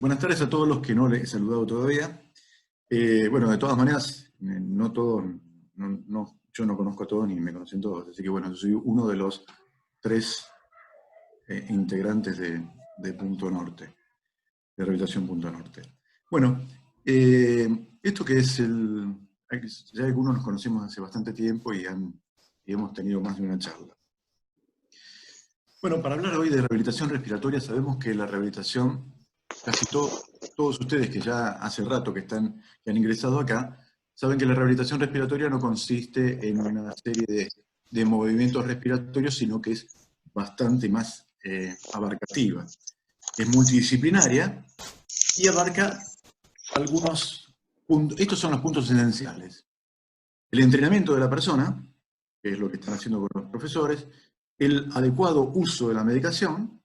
Buenas tardes a todos los que no les he saludado todavía. Bueno, de todas maneras, no todos, yo no conozco a todos ni me conocen todos, así que bueno, yo soy uno de los tres integrantes de Punto Norte, de Rehabilitación Punto Norte. Bueno, esto que es ya algunos nos conocemos hace bastante tiempo y hemos tenido más de una charla. Bueno, para hablar hoy de rehabilitación respiratoria, sabemos que la rehabilitación, casi todos ustedes que ya hace rato que han ingresado acá, saben que la rehabilitación respiratoria no consiste en una serie de movimientos respiratorios, sino que es bastante más abarcativa. Es multidisciplinaria y abarca algunos puntos. Estos son los puntos esenciales. El entrenamiento de la persona, que es lo que están haciendo con los profesores, el adecuado uso de la medicación,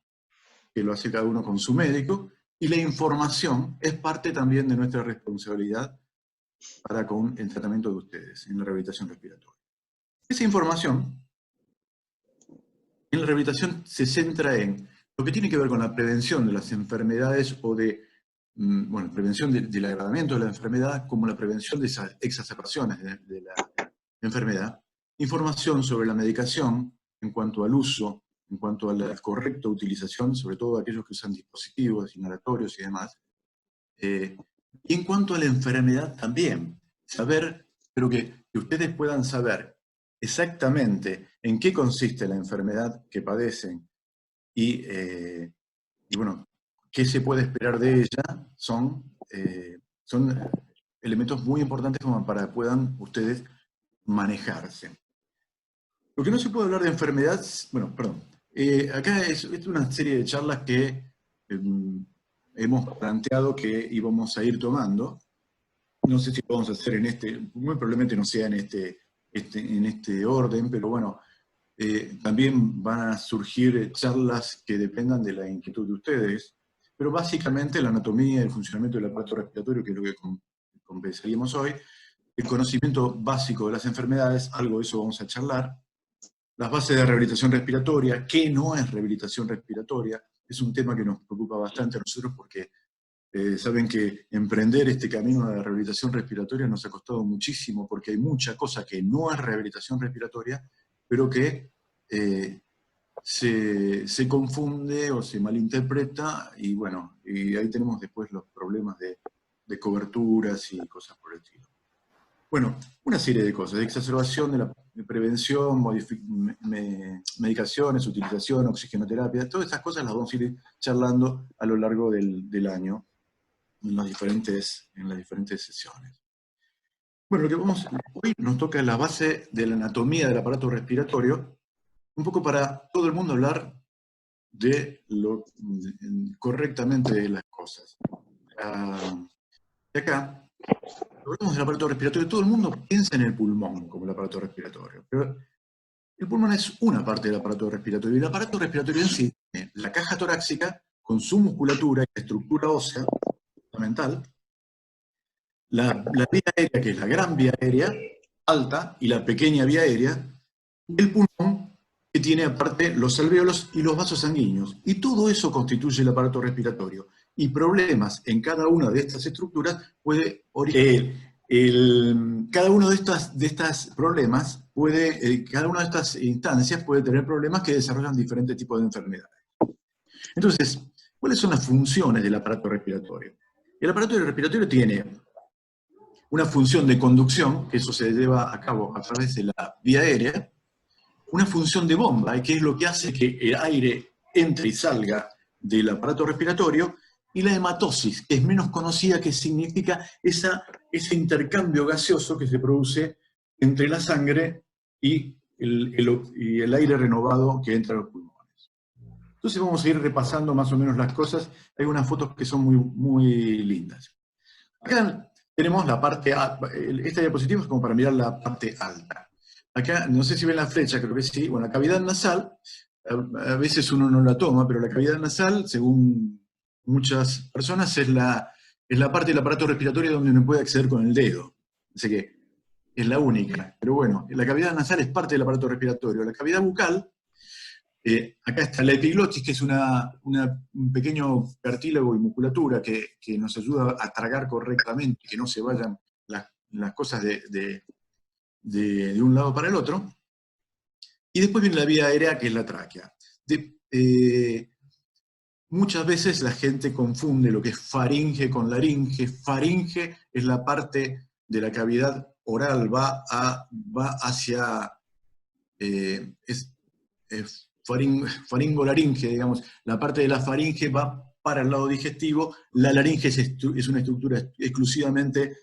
que lo hace cada uno con su médico, y la información es parte también de nuestra responsabilidad para con el tratamiento de ustedes en la rehabilitación respiratoria. Esa información en la rehabilitación se centra en lo que tiene que ver con la prevención de las enfermedades o bueno, prevención del agravamiento de la enfermedad, como la prevención de esas exacerbaciones de la enfermedad, información sobre la medicación en cuanto al uso, en cuanto a la correcta utilización, sobre todo aquellos que usan dispositivos inhalatorios y demás. Y en cuanto a la enfermedad también, saber, pero que ustedes puedan saber exactamente en qué consiste la enfermedad que padecen y bueno, qué se puede esperar de ella, son elementos muy importantes como para que puedan ustedes manejarse. Lo que no se puede hablar de enfermedad, bueno, perdón, acá es una serie de charlas que hemos planteado que íbamos a ir tomando. No sé si lo vamos a hacer muy probablemente no sea en este orden, pero bueno, también van a surgir charlas que dependan de la inquietud de ustedes, pero básicamente la anatomía y el funcionamiento del aparato respiratorio, que es lo que conversaríamos hoy, el conocimiento básico de las enfermedades, algo de eso vamos a charlar, las bases de rehabilitación respiratoria, qué no es rehabilitación respiratoria, es un tema que nos preocupa bastante a nosotros porque saben que emprender este camino de la rehabilitación respiratoria nos ha costado muchísimo porque hay mucha cosa que no es rehabilitación respiratoria, pero que se confunde o se malinterpreta y bueno, y ahí tenemos después los problemas de coberturas y cosas por el estilo. Bueno, una serie de cosas, de exacerbación de la prevención, medicaciones, utilización, oxigenoterapia, todas estas cosas las vamos a ir charlando a lo largo del año en las diferentes sesiones. Bueno, hoy nos toca la base de la anatomía del aparato respiratorio, un poco para todo el mundo hablar correctamente de las cosas. De acá, hablamos del aparato respiratorio, todo el mundo piensa en el pulmón como el aparato respiratorio, pero el pulmón es una parte del aparato respiratorio, y el aparato respiratorio en sí tiene la caja torácica con su musculatura y estructura ósea fundamental, la vía aérea, que es la gran vía aérea, alta, y la pequeña vía aérea, el pulmón, que tiene aparte los alvéolos y los vasos sanguíneos. Y todo eso constituye el aparato respiratorio. Y problemas en cada una de estas estructuras puede cada uno de estas problemas cada una de estas instancias puede tener problemas que desarrollan diferentes tipos de enfermedades. Entonces, ¿cuáles son las funciones del aparato respiratorio? El aparato respiratorio tiene una función de conducción, que eso se lleva a cabo a través de la vía aérea, una función de bomba, que es lo que hace que el aire entre y salga del aparato respiratorio, y la hematosis, que es menos conocida, que significa ese intercambio gaseoso que se produce entre la sangre y el aire renovado que entra a los pulmones. Entonces vamos a ir repasando más o menos las cosas. Hay unas fotos que son muy, muy lindas. Acá tenemos la parte, esta diapositiva es como para mirar la parte alta. Acá, no sé si ven la flecha, creo que sí. Bueno, la cavidad nasal, a veces uno no la toma, pero la cavidad nasal, según muchas personas, es la parte del aparato respiratorio donde uno puede acceder con el dedo. Así que es la única. Pero bueno, la cavidad nasal es parte del aparato respiratorio. La cavidad bucal Acá está la epiglotis, que es un pequeño cartílago y musculatura que nos ayuda a tragar correctamente, que no se vayan las cosas de un lado para el otro. Y después viene la vía aérea, que es la tráquea. Muchas veces la gente confunde lo que es faringe con laringe. Faringe es la parte de la cavidad oral, va hacia... faringolaringe, digamos, la parte de la faringe va para el lado digestivo, la laringe es una estructura exclusivamente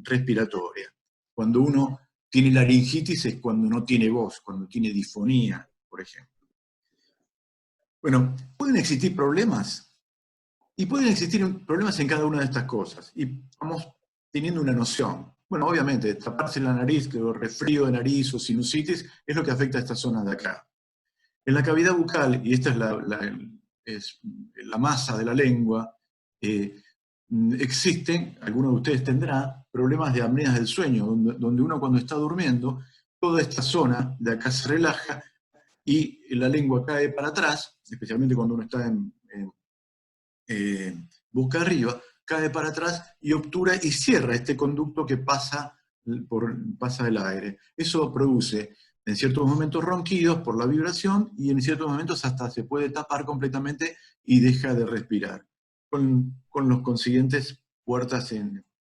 respiratoria. Cuando uno tiene laringitis es cuando no tiene voz, cuando tiene disfonía, por ejemplo. Bueno, ¿pueden existir problemas? Y pueden existir problemas en cada una de estas cosas, y vamos teniendo una noción. Bueno, obviamente, taparse la nariz, que resfrío de nariz o sinusitis, es lo que afecta a esta zona de acá. En la cavidad bucal, y esta es la masa de la lengua, existen, algunos de ustedes tendrán, problemas de apneas del sueño, donde uno cuando está durmiendo, toda esta zona de acá se relaja y la lengua cae para atrás, especialmente cuando uno está boca arriba, cae para atrás y obtura y cierra este conducto que pasa el aire. Eso produce en ciertos momentos ronquidos por la vibración y en ciertos momentos hasta se puede tapar completamente y deja de respirar, con los consiguientes puertas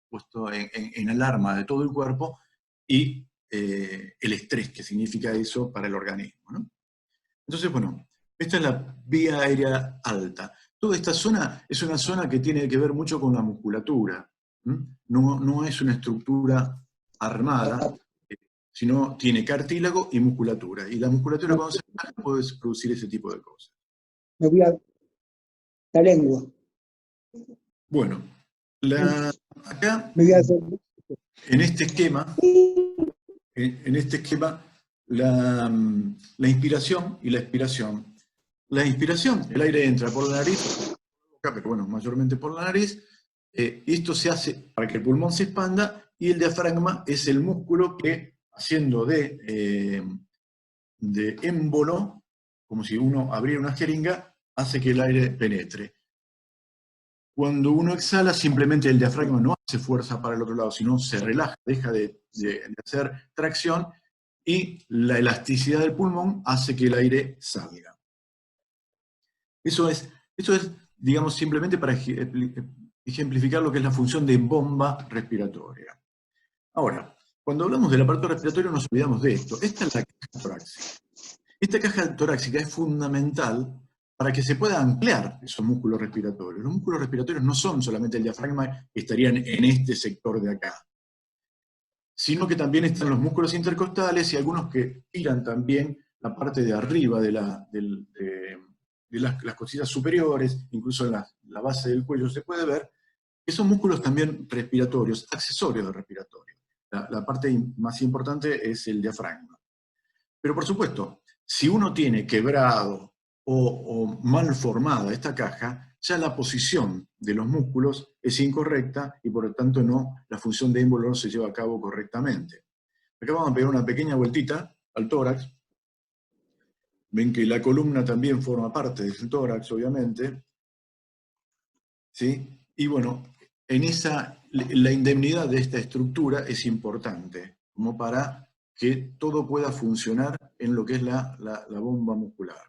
puesto en alarma de todo el cuerpo y el estrés que significa eso para el organismo, ¿no? Entonces, bueno, esta es la vía aérea alta. Toda esta zona es una zona que tiene que ver mucho con la musculatura. No es una estructura armada, sino tiene cartílago y musculatura. Y la musculatura cuando se relaja puede producir ese tipo de cosas. Me voy a la lengua. Bueno, acá, Me voy a hacer... en este esquema, la inspiración y la expiración. La inspiración, el aire entra por la nariz, pero bueno, mayormente por la nariz, y esto se hace para que el pulmón se expanda, y el diafragma es el músculo que, haciendo de émbolo, como si uno abriera una jeringa, hace que el aire penetre. Cuando uno exhala, simplemente el diafragma no hace fuerza para el otro lado, sino se relaja, deja de hacer tracción, y la elasticidad del pulmón hace que el aire salga. Eso es, digamos, simplemente para ejemplificar lo que es la función de bomba respiratoria. Ahora, cuando hablamos del aparato respiratorio nos olvidamos de esto. Esta es la caja torácica. Esta caja torácica es fundamental para que se puedan ampliar esos músculos respiratorios. Los músculos respiratorios no son solamente el diafragma que estarían en este sector de acá, sino que también están los músculos intercostales y algunos que tiran también la parte de arriba de las costillas superiores, incluso en la base del cuello se puede ver, que son músculos también respiratorios, accesorios de respiratorio. La parte más importante es el diafragma. Pero por supuesto, si uno tiene quebrado o mal formada esta caja, ya la posición de los músculos es incorrecta y por lo tanto la función de émbolo no se lleva a cabo correctamente. Acá vamos a pegar una pequeña vueltita al tórax. Ven que la columna también forma parte del tórax, obviamente. ¿Sí? Y bueno, la indemnidad de esta estructura es importante, como para que todo pueda funcionar en lo que es la bomba muscular.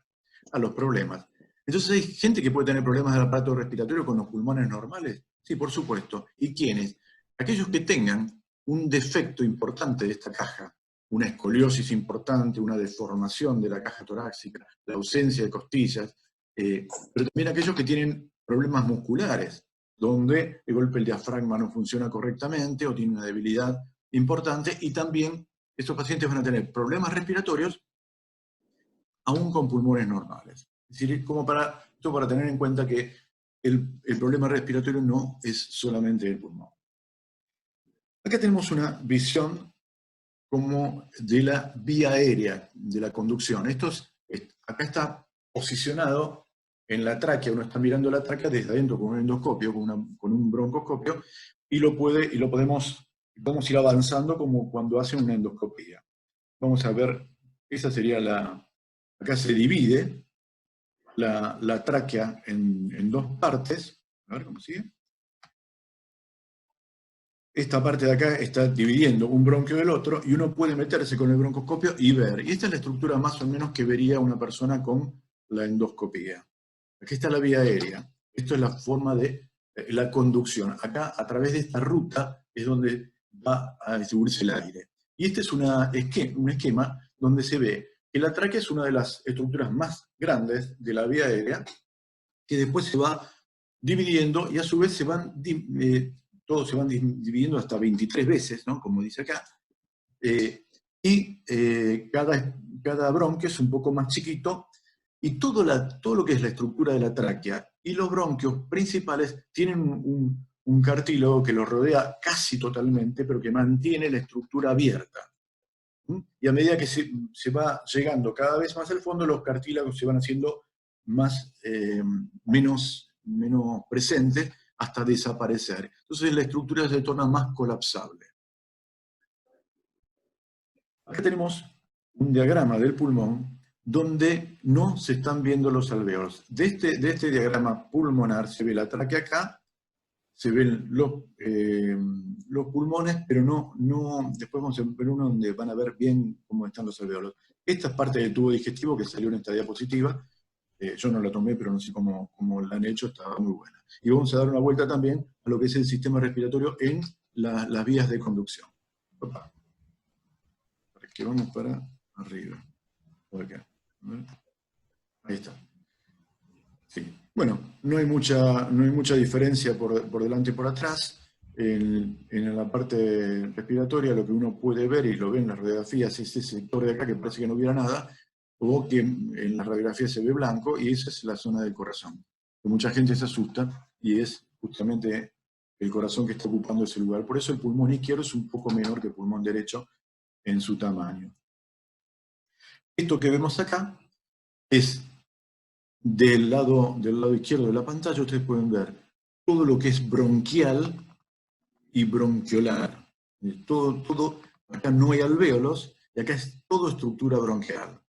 A los problemas. Entonces, ¿hay gente que puede tener problemas del aparato respiratorio con los pulmones normales? Sí, por supuesto. ¿Y quiénes? Aquellos que tengan un defecto importante de esta caja, una escoliosis importante, una deformación de la caja torácica, la ausencia de costillas, pero también aquellos que tienen problemas musculares, donde de golpe el diafragma no funciona correctamente o tiene una debilidad importante, y también estos pacientes van a tener problemas respiratorios aún con pulmones normales. Es decir, para tener en cuenta que el problema respiratorio no es solamente el pulmón. Acá tenemos una visión como de la vía aérea, de la conducción. Acá está posicionado en la tráquea, uno está mirando la tráquea desde adentro con un endoscopio, con un broncoscopio, y podemos ir avanzando como cuando hacen una endoscopía. Vamos a ver, esa sería la acá se divide la tráquea en dos partes. A ver cómo sigue. Esta parte de acá está dividiendo un bronquio del otro y uno puede meterse con el broncoscopio y ver. Y esta es la estructura más o menos que vería una persona con la endoscopía. Aquí está la vía aérea. Esto es la forma de la conducción. Acá, a través de esta ruta, es donde va a distribuirse el aire. Y este es un esquema donde se ve que la tráquea es una de las estructuras más grandes de la vía aérea, que después se va dividiendo y a su vez todos se van dividiendo hasta 23 veces, ¿no? Como dice acá. Cada bronquio es un poco más chiquito y todo lo que es la estructura de la tráquea y los bronquios principales tienen un cartílago que los rodea casi totalmente, pero que mantiene la estructura abierta. Y a medida que se va llegando cada vez más al fondo, los cartílagos se van haciendo menos presentes hasta desaparecer. Entonces la estructura se torna más colapsable. Acá tenemos un diagrama del pulmón donde no se están viendo los alvéolos. De este diagrama pulmonar se ve la tráquea acá, se ven los pulmones, pero después vamos a ver uno donde van a ver bien cómo están los alvéolos. Esta es parte del tubo digestivo que salió en esta diapositiva. Yo no la tomé, pero no sé cómo la han hecho, estaba muy buena. Y vamos a dar una vuelta también a lo que es el sistema respiratorio en las vías de conducción. Opa. Que vamos para arriba. Por acá. Ahí está. Sí. Bueno, no hay mucha diferencia por delante y por atrás. En la parte respiratoria lo que uno puede ver, y lo ve en las radiografías, es ese sector de acá que parece que no hubiera nada, o que en la radiografía se ve blanco, y esa es la zona del corazón. Que mucha gente se asusta, y es justamente el corazón que está ocupando ese lugar. Por eso el pulmón izquierdo es un poco menor que el pulmón derecho en su tamaño. Esto que vemos acá es del lado izquierdo de la pantalla. Ustedes pueden ver todo lo que es bronquial y bronquiolar. Todo, acá no hay alvéolos, y acá es todo estructura bronquial.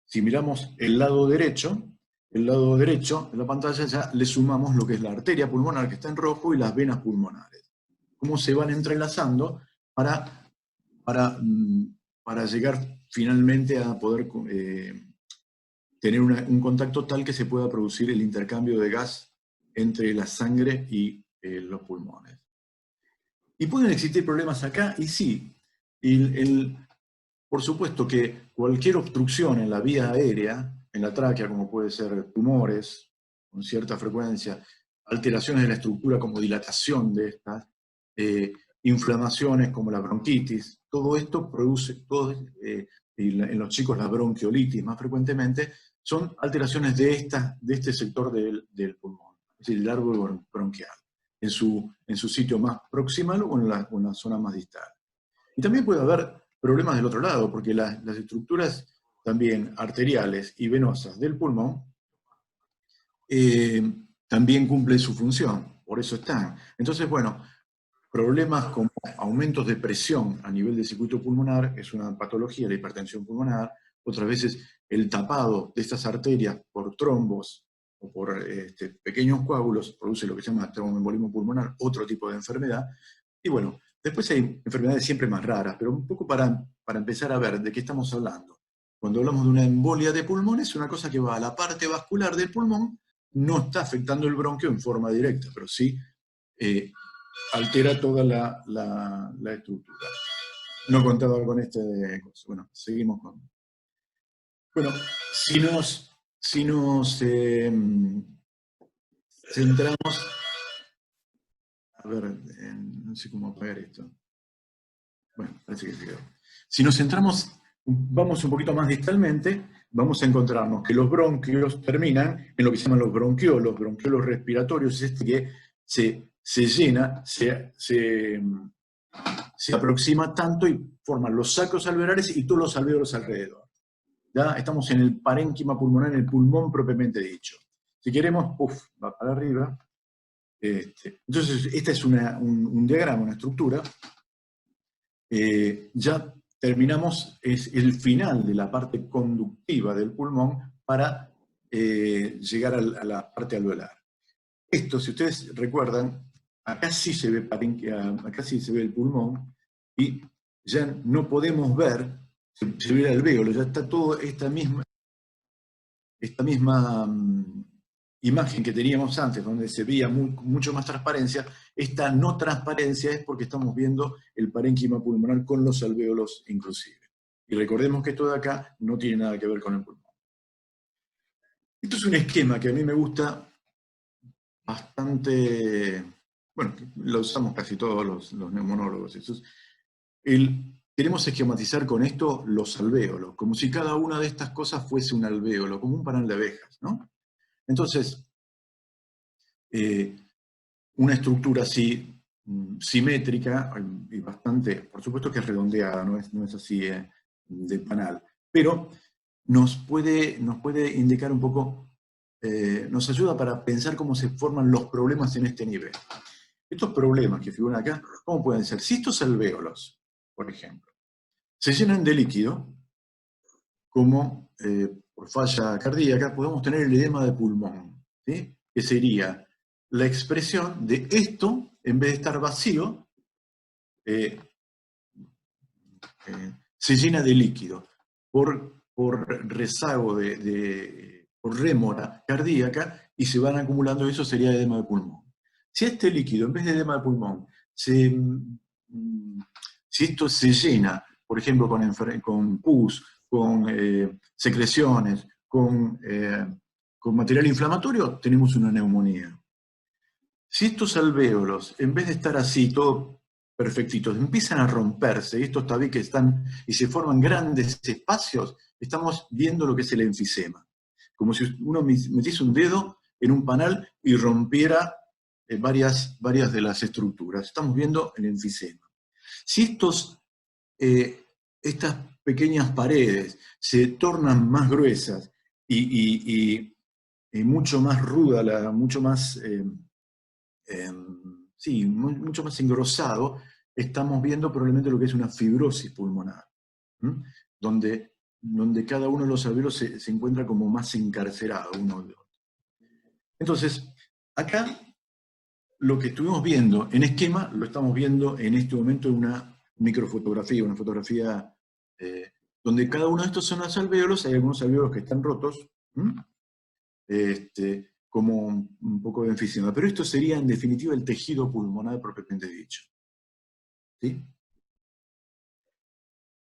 Si miramos el lado derecho de la pantalla, ya le sumamos lo que es la arteria pulmonar, que está en rojo, y las venas pulmonares. Cómo se van entrelazando para llegar finalmente a poder tener un contacto tal que se pueda producir el intercambio de gas entre la sangre y los pulmones. ¿Y pueden existir problemas acá? Y sí. Por supuesto que cualquier obstrucción en la vía aérea, en la tráquea, como puede ser tumores con cierta frecuencia, alteraciones de la estructura como dilatación de estas, inflamaciones como la bronquitis, todo esto produce, en los chicos la bronquiolitis más frecuentemente, son alteraciones de este sector del pulmón, es decir, el árbol bronquial, en su sitio más proximal o en la zona más distal. Y también puede haber problemas del otro lado, porque las estructuras también arteriales y venosas del pulmón también cumplen su función, por eso están. Entonces, bueno, problemas como aumentos de presión a nivel del circuito pulmonar es una patología, la hipertensión pulmonar. Otras veces el tapado de estas arterias por trombos o por pequeños coágulos produce lo que se llama tromboembolismo pulmonar, otro tipo de enfermedad. Y bueno, después hay enfermedades siempre más raras, pero un poco para empezar a ver de qué estamos hablando. Cuando hablamos de una embolia de pulmón, es una cosa que va a la parte vascular del pulmón, no está afectando el bronquio en forma directa, pero sí altera toda la estructura. No contaba con este cosa. Bueno, seguimos con... Bueno, si nos centramos... A ver, no sé cómo apagar esto. Bueno, parece que se quedó. Si nos centramos, vamos un poquito más distalmente, vamos a encontrarnos que los bronquios terminan en lo que se llaman los bronquiolos respiratorios, es que se llena, se aproxima tanto y forman los sacos alveolares y todos los alvéolos alrededor. ¿Ya? Estamos en el parénquima pulmonar, en el pulmón propiamente dicho. Si queremos, va para arriba. Entonces, este es un diagrama, una estructura. Ya terminamos, es el final de la parte conductiva del pulmón para llegar a la parte alveolar. Esto, si ustedes recuerdan, acá sí se ve acá sí se ve el pulmón y ya no podemos ver, se ve el alvéolo, ya está toda esta misma imagen que teníamos antes, donde se veía mucho más transparencia. Esta no transparencia es porque estamos viendo el parénquima pulmonar con los alvéolos inclusive. Y recordemos que esto de acá no tiene nada que ver con el pulmón. Esto es un esquema que a mí me gusta bastante, bueno, lo usamos casi todos los neumonólogos. Queremos esquematizar con esto los alvéolos, como si cada una de estas cosas fuese un alvéolo, como un panal de abejas, ¿no? Entonces, una estructura así, simétrica y bastante, por supuesto que es redondeada, no es así de panal, pero nos puede indicar un poco, nos ayuda para pensar cómo se forman los problemas en este nivel. Estos problemas que figuran acá, ¿cómo pueden ser? Si estos alvéolos, por ejemplo, se llenan de líquido, como por falla cardíaca, podemos tener el edema de pulmón, ¿sí? Que sería la expresión de esto, en vez de estar vacío, se llena de líquido por rezago, por rémora cardíaca, y se van acumulando, eso sería edema de pulmón. Si este líquido, en vez de edema de pulmón, si esto se llena, por ejemplo, con pus, con secreciones, con material inflamatorio, tenemos una neumonía. Si estos alvéolos, en vez de estar así, todos perfectitos, empiezan a romperse, y estos tabiques están, y se forman grandes espacios, estamos viendo lo que es el enfisema. Como si uno metiese un dedo en un panal y rompiera varias de las estructuras. Estamos viendo el enfisema. Si estas pequeñas paredes se tornan más gruesas y mucho más ruda, mucho más mucho más engrosado, estamos viendo probablemente lo que es una fibrosis pulmonar, donde cada uno de los alvéolos se encuentra como más encarcerado uno de otro. Entonces, acá lo que estuvimos viendo en esquema, lo estamos viendo en este momento en una microfotografía, una fotografía donde cada uno de estos son los alvéolos, hay algunos alvéolos que están rotos, como un poco de enfisema. Pero esto sería, en definitiva, el tejido pulmonar propiamente dicho. ¿Sí?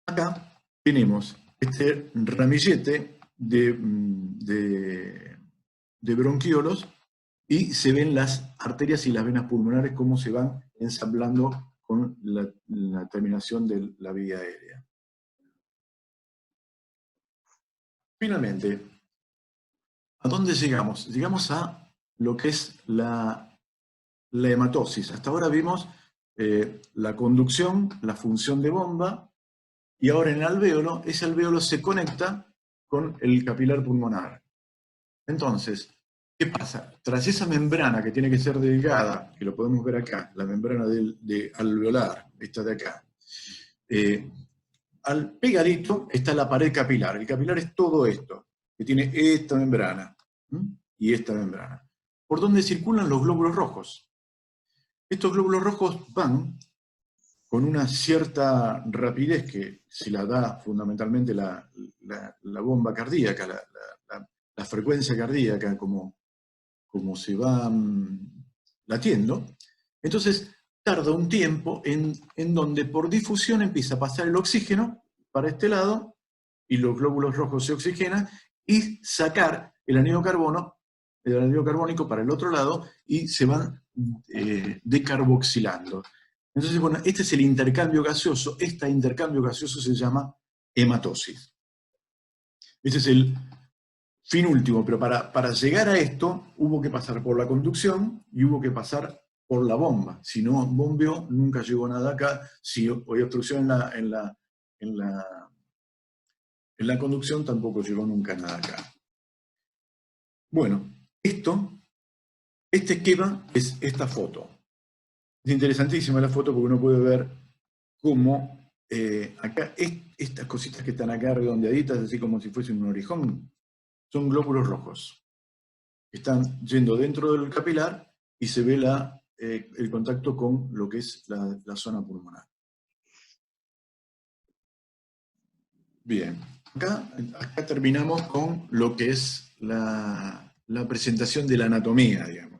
Acá tenemos este ramillete de bronquiolos y se ven las arterias y las venas pulmonares cómo se van ensamblando con la terminación de la vía aérea. Finalmente, ¿a dónde llegamos? Llegamos a lo que es la hematosis. Hasta ahora vimos la conducción, la función de bomba, y ahora en el alvéolo, ese alvéolo se conecta con el capilar pulmonar. Entonces, ¿qué pasa? Tras esa membrana que tiene que ser delgada, que lo podemos ver acá, la membrana de alveolar, esta de acá, al pegadito está la pared capilar. El capilar es todo esto, que tiene esta membrana y esta membrana, por donde circulan los glóbulos rojos. Estos glóbulos rojos van con una cierta rapidez que se la da fundamentalmente la bomba cardíaca, la frecuencia cardíaca, como se va latiendo. Entonces tarda un tiempo en donde por difusión empieza a pasar el oxígeno para este lado, y los glóbulos rojos se oxigenan, y sacar el anhídrido carbónico para el otro lado, y se van decarboxilando. Entonces, bueno, este es el intercambio gaseoso. Este intercambio gaseoso se llama hematosis. Este es el fin último, pero para llegar a esto hubo que pasar por la conducción y hubo que pasar por la bomba. Si no bombeó, nunca llegó nada acá. Si hay obstrucción en la conducción, tampoco llegó nunca nada acá. Bueno, este esquema es esta foto. Es interesantísima la foto porque uno puede ver cómo acá, estas cositas que están acá redondeaditas, así como si fuese un orijón, son glóbulos rojos. Están yendo dentro del capilar y se ve el contacto con lo que es la zona pulmonar. Bien, acá terminamos con lo que es la presentación de la anatomía, digamos.